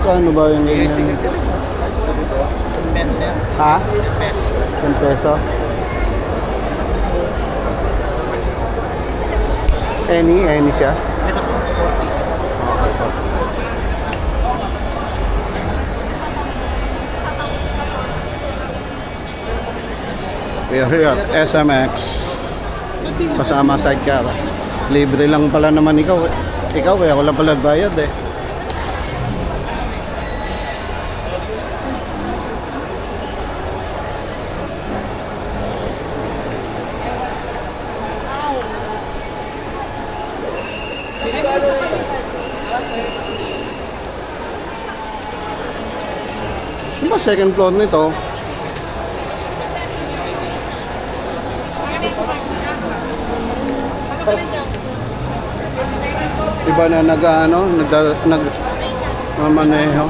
Magkano ba yung ganyan? Ha? 10 pesos? Any siya? Ito po, 40. We are here at SMX. Kasama sidecar. Libre lang pala naman ikaw eh. Ikaw eh, ako lang pala bayad eh. Ano ba second floor nito? Iba na mamaneho.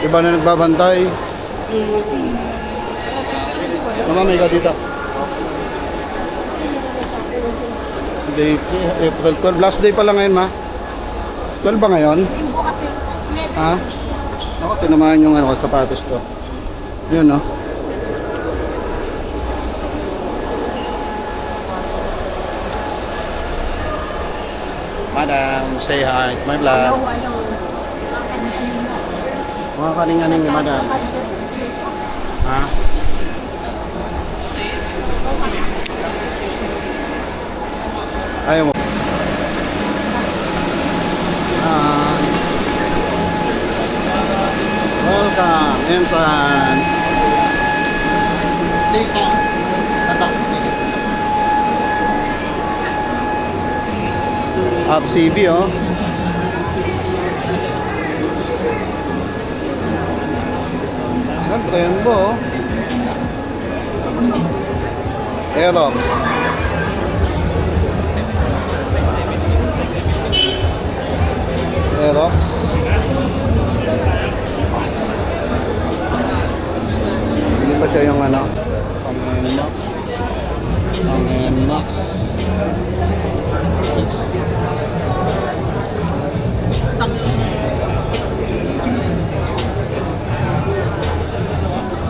Iba na nagbabantay. Mamamay ka dito. Date, April 12. Last day pala ngayon, ma. 12 ba ngayon? Limbo kasi. Ha? Ako, tinamaan yung sapatos to. Yun, no? Madam, say hi to my vlog. Mga kaning-aning ni madam. Ha? Ayaw mo. Welcome, entrance. Dito. Tatak. At CB, oh. Siyempre, yan po, oh. Aerox. Aerox. Hindi pa siya yung Pang-Enox. Pang-Enox. 6.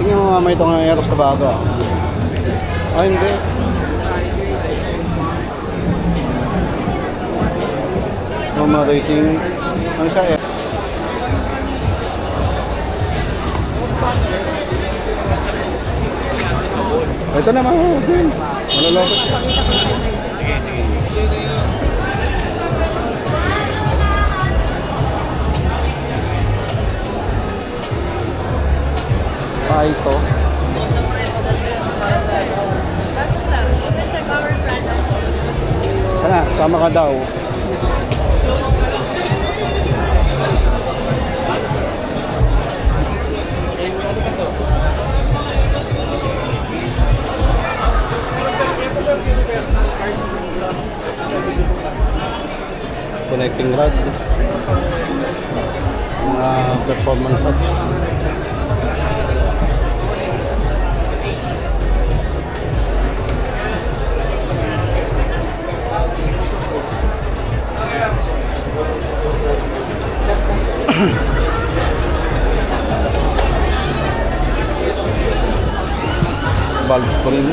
Tingnan mo mamay itong Aerox na bago. Oh, hindi. Mga racing. Ano siya eh? Ito naman. Okay. Malalapit siya. Ito. Sana, sama ka daw. Connecting rod. Mga performance rods. Valve spring.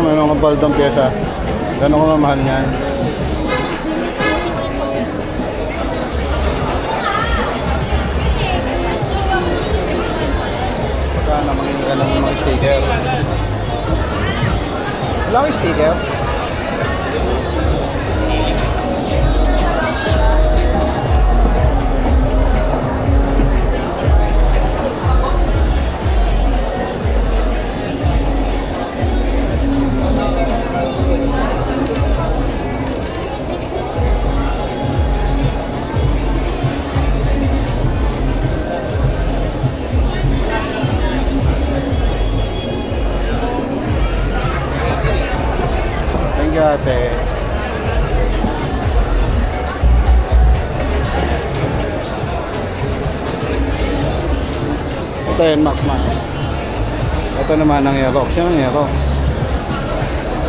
Mayroon kang baldong pyesa. Gano'n ko mamahal niyan? Saka na magiging ka ng mga sticker. Wala ko sticker? Ate. Ito yan, Max Max. Ito naman ang Aerox. Yan ang Aerox.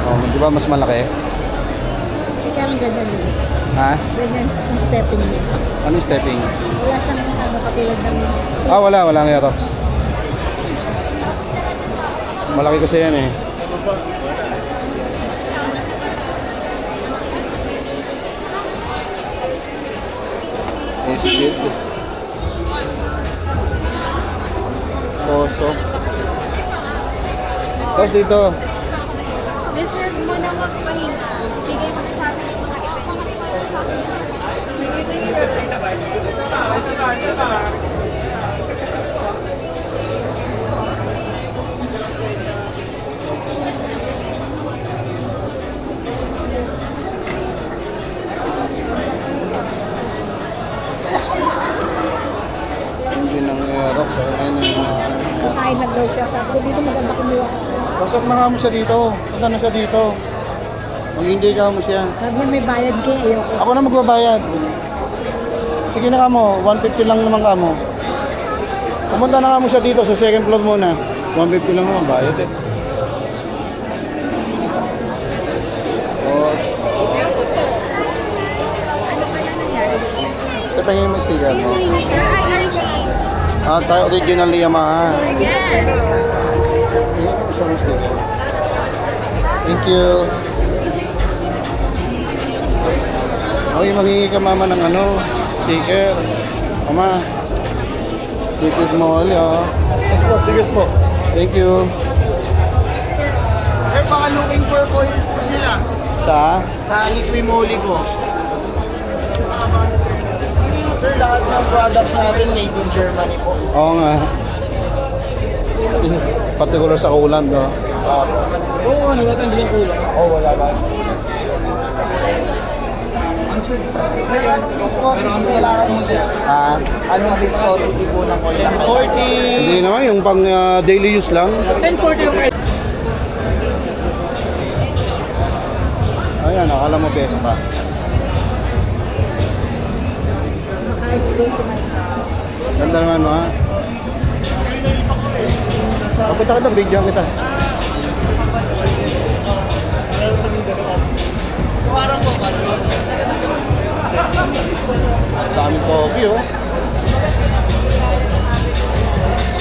Oh, di ba mas malaki? Ikaw ang ganyan yun. Ha? Ganyan ang stepping niya. Anong stepping? Wala siyang ano katulad ng... Ah, wala ang Aerox. Malaki kasi yan eh. Isbit. Poso. Tapos dito. Deserve mo na magpahinga. Ibigay mo na sa akin yung mga Hindi ng Aerox. Ayan yung Kain lang daw siya. Sabi ko dito maganda kumuha. Sasok na nga mo siya dito. Punta na siya dito. Mag-hindi ka mo siya. Sabi niya may bayad kaya ayoko. Ako na magbabayad. Sige na ka mo. 150 lang naman ka mo. Pumunta na nga mo siya dito sa second floor muna. 150 lang naman bayad eh. Tapos, Pero sir, ano ba yung nangyari? ito pa yung sticker mo. Sir, I are saying, Ah, tayo original ni Yamaha. yes. Gusto mong sticker. Thank you. Okay, maghingi ka mama ng ano, sticker. Mama, titit mo ulit oh. Yes po, stickers po. Thank you. Sir, baka looking for po sila Sa? sa Liqui Moly po. Sir, lahat ng products natin made in Germany po. Oo nga. Particular sa Kuland, no? Oo, ano natin, hindi yung kulang. Oo, wala ba? Viscosity po sila kayo, sir. Ah, Anong viscosity po ng coil? 40. hindi naman, yung pang daily use lang. 1040 yung price. Ayan, akala mo best pa. Maka-expose naman. Ganda naman mo, ha? Kapita kita, bigyan kita. Daming coffee, oh.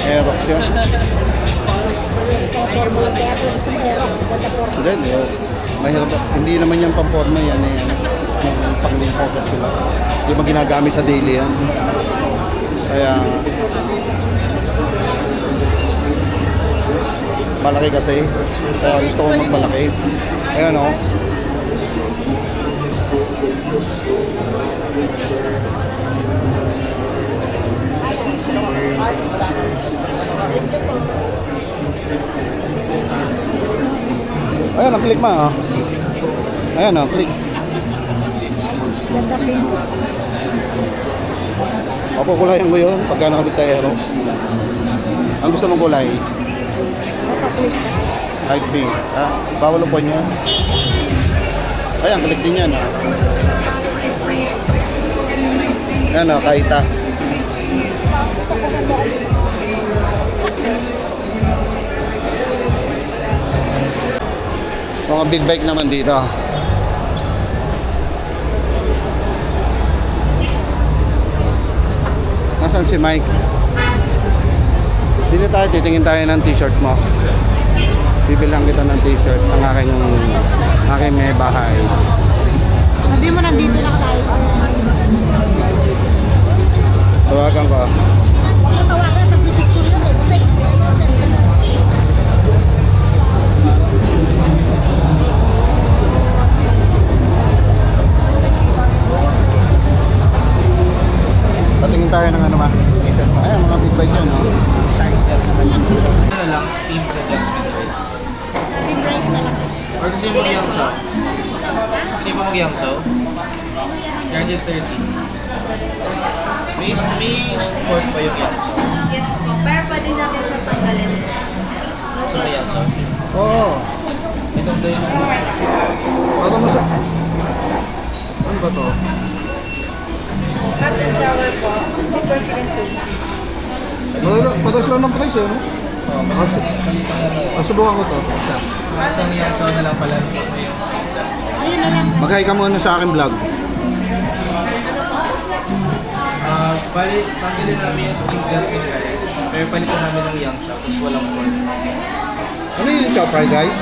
Aerox yan. Formula kaya ito gusto mo aero. Ganda forma. Hindi, mahirap. Hindi naman yan pang-forma yan eh. Yung pang-limpok sila. Hindi ba ginagamit sa daily yan? Kaya malaki kasi. Kaya gusto ko magmalaki. Ayan o. Ayan, ang click ma. Oh. Ayan, ang click. Ganda pink. Papukulayan ko yun pagka nakabit tayo. Ang gusto mong kulay? Naka-click ka. Light pink. Ah, bawal po niya. Ayan, click din yan. Ah. Ayan o, kaita. Mga big bike naman dito. Nasaan si Mike? Dito tayo, titingin tayo ng t-shirt mo. Bibilang kita ng t-shirt ang aking may bahay. Sabi mo nandito na tayo. Tawagan ko. Tawagan, nag-picture yun eh. Kasi, Tatingin tayo ng ano ma. T-shirt mo. Ayan, mga big bike yan, no? Ano lang, steam adjustment rate. steam rice na lang. Or gusto mo mag-yangsaw? Gusto mo mag-yangsaw? Charge 30. May support pa yung yangsaw. Yes po, pero pwede natin siya tanggalin. Gusto mo yangsaw? Oo. Itong dayo ng Bago mo sa... Ano ba to? Cut and sour po, sweet corn chicken soup. Patas lang ng price, no? Subukan ko to. Isa. Isang yang chow na lang pala. Ayun na lang. Mag-hi ka muna sa akin vlog. Bali, pagkili namin yung steam glass with rice. Pero palitan namin ng yang chow, tapos walang pork. Ano yung chow fry, guys?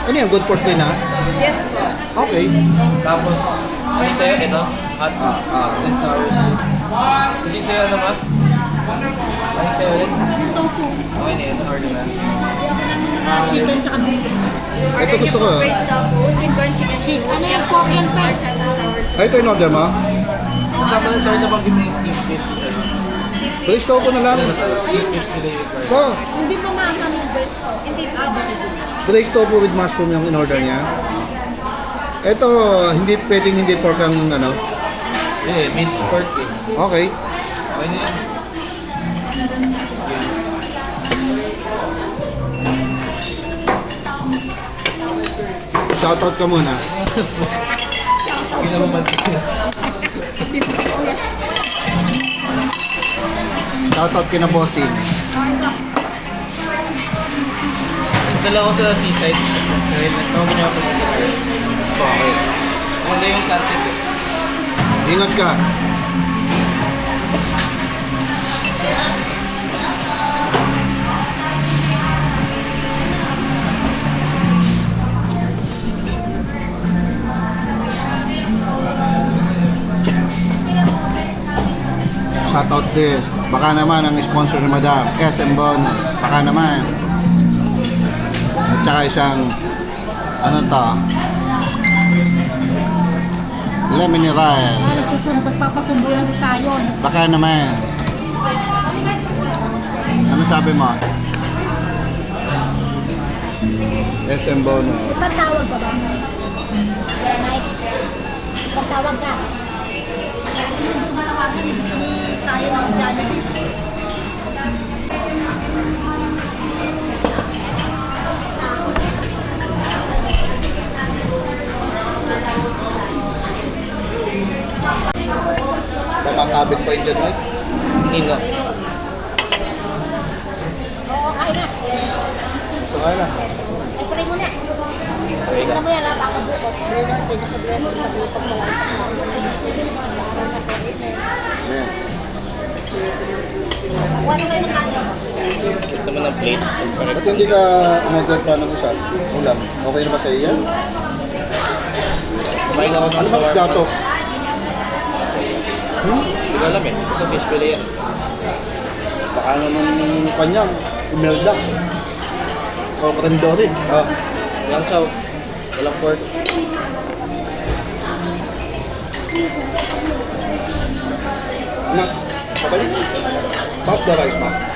Ano yan? Good pork din, ha? Yes po. Okay. Tapos, ano yung sa'yo? Ito? Hot and sour soup. Kasi yung sa'yo ano ba? Ano yung sa'yo ulit? Yung tofu. Okay na yun, order na. Chicken tsaka beef. Ito gusto ko. Rice tofu, sweet corn chicken soup, Ano yung pork and pie? hot and sour soup. Ay, ito in order mo? Saan ka lang sorry na banggit na yung steam fish? Please, to ko na lang. Steam fish fillet with rice. Oh, Hindi mo maanghang yung breast ko. Hindi po. braised tofu with mushroom yung in order niya. Ito, hindi pwedeng hindi pork ang ano. Eh, minced pork eh. Okay. Okay na yun. Shoutout ka muna. Hindi na mamansin na. Shoutout kina bossing. Dala ko sa seaside. Kahit nagtawagin niya ako ng dinner. Okay. Maganda yung sunset eh. Ingat ka. Shoutout din. Baka naman ang sponsor ni Madam, SM Bonus. Baka naman. At saka isang, ano to? Le Mineral. Papasundo lang sa sayon. Baka naman. Ano sabi mo? SM Bonus. Ipatawag ka ba? Mike, ipatawag ka. Hindi mo manawagan ni gusto ni sayon ng Jollibee. Makatabit pa yun dyan, Mike. Hindi na. Oo, kain na. So, kaya na. Ay, pray mo na. Tingnan mo yan, baka bukot. Hindi na, hindi sa blessing sa bukot mo lang. Ayan. Kuha na kayo ng kanin. Ito naman ang plate. Ba't hindi ka umorder pa ng usap? Ulam. Okay na ba sa iyo yan? Kumain ako ng Ano ba gato? Hindi ko alam eh. Basta fish fillet yan. Baka naman kanyang imelda. O kremdo rin. Oh, yang chow. Walang pork. Na, okay? Pass the rice, ma.